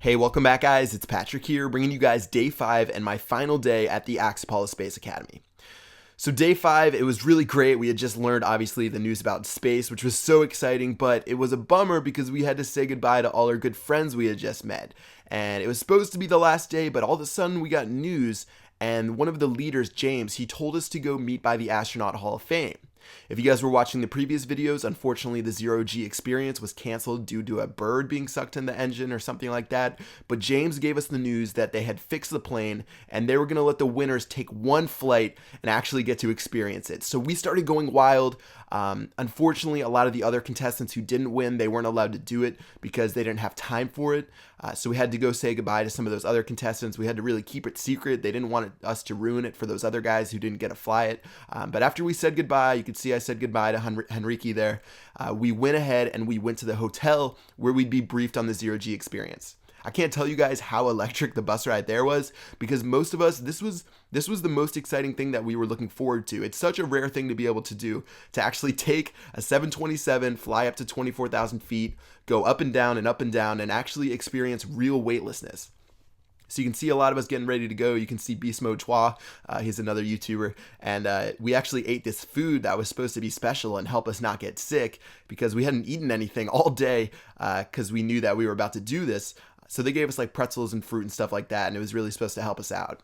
Hey, welcome back, guys. It's Patrick here, bringing you guys day 5 and my final day at the Axe Apollo Space Academy. So day 5, it was really great. We had just learned, obviously, the news about space, which was so exciting, but it was a bummer because we had to say goodbye to all our good friends we had just met. And it was supposed to be the last day, but all of a sudden we got news, and one of the leaders, James, he told us to go meet by the Astronaut Hall of Fame. If you guys were watching the previous videos, unfortunately the zero-G experience was canceled due to a bird being sucked in the engine or something like that, but James gave us the news that they had fixed the plane and they were going to let the winners take one flight and actually get to experience it. So we started going wild. Unfortunately, a lot of the other contestants who didn't win, they weren't allowed to do it because they didn't have time for it. So we had to go say goodbye to some of those other contestants. We had to really keep it secret. They didn't want us to ruin it for those other guys who didn't get to fly it. But after we said goodbye, you could see I said goodbye to Henrique there. We went ahead and we went to the hotel where we'd be briefed on the zero-G experience. I can't tell you guys how electric the bus ride there was because most of us, this was the most exciting thing that we were looking forward to. It's such a rare thing to be able to do, to actually take a 727, fly up to 24,000 feet, go up and down, and actually experience real weightlessness. So you can see a lot of us getting ready to go. You can see Beast Mode Chua, he's another YouTuber, and we actually ate this food that was supposed to be special and help us not get sick because we hadn't eaten anything all day because we knew that we were about to do this. So they gave us like pretzels and fruit and stuff like that, and it was really supposed to help us out.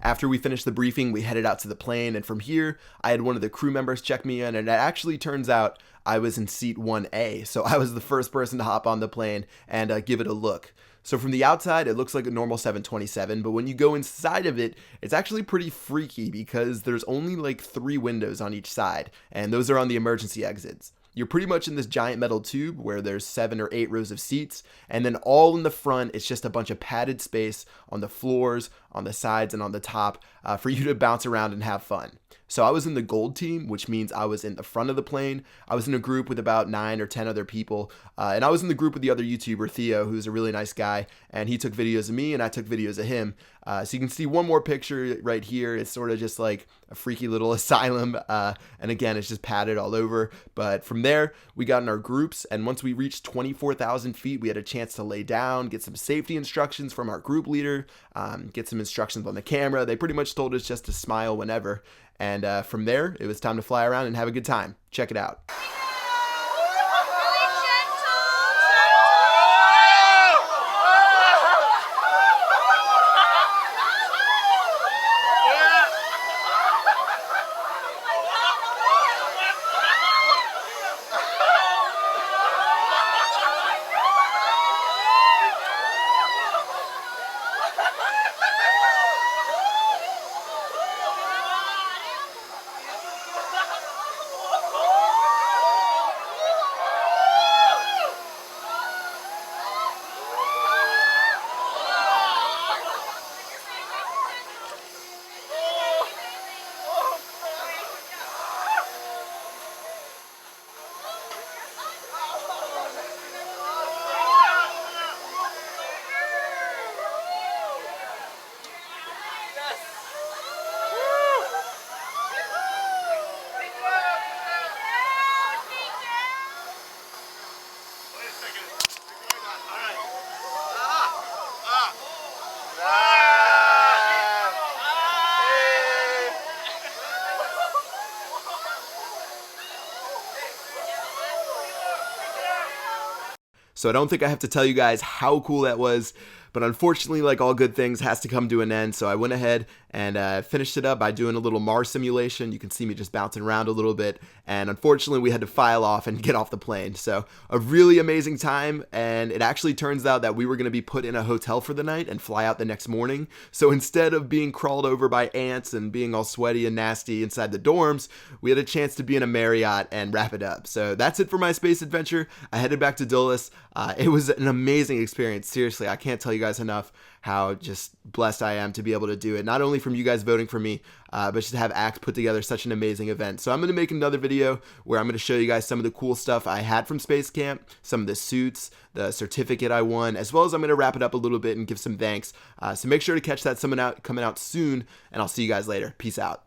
After we finished the briefing, we headed out to the plane, and from here, I had one of the crew members check me in, and it actually turns out I was in seat 1A, so I was the first person to hop on the plane and give it a look. So from the outside, it looks like a normal 727, but when you go inside of it, it's actually pretty freaky because there's only like 3 windows on each side, and those are on the emergency exits. You're pretty much in this giant metal tube where there's 7 or 8 rows of seats, and then all in the front, it's just a bunch of padded space on the floors, on the sides, and on the top for you to bounce around and have fun. So I was in the gold team, which means I was in the front of the plane. I was in a group with about 9 or 10 other people, and I was in the group with the other YouTuber, Theo, who's a really nice guy, and he took videos of me, and I took videos of him. So you can see one more picture right here. It's sort of just like a freaky little asylum, and again, it's just padded all over. But from there, we got in our groups, and once we reached 24,000 feet, we had a chance to lay down, get some safety instructions from our group leader, get some instructions on the camera. They pretty much told us just to smile whenever. And from there, it was time to fly around and have a good time. Check it out. So I don't think I have to tell you guys how cool that was, but unfortunately, like all good things, has to come to an end. So I went ahead and finished it up by doing a little Mars simulation. You can see me just bouncing around a little bit, and unfortunately, we had to file off and get off the plane. So a really amazing time, and it actually turns out that we were going to be put in a hotel for the night and fly out the next morning. So instead of being crawled over by ants and being all sweaty and nasty inside the dorms, we had a chance to be in a Marriott and wrap it up. So that's it for my space adventure. I headed back to Dulles. It was an amazing experience. Seriously, I can't tell you guys enough how just blessed I am to be able to do it. Not only from you guys voting for me, but just to have Axe put together such an amazing event. So I'm going to make another video where I'm going to show you guys some of the cool stuff I had from Space Camp, some of the suits, the certificate I won, as well as I'm going to wrap it up a little bit and give some thanks. So make sure to catch that coming out soon, and I'll see you guys later. Peace out.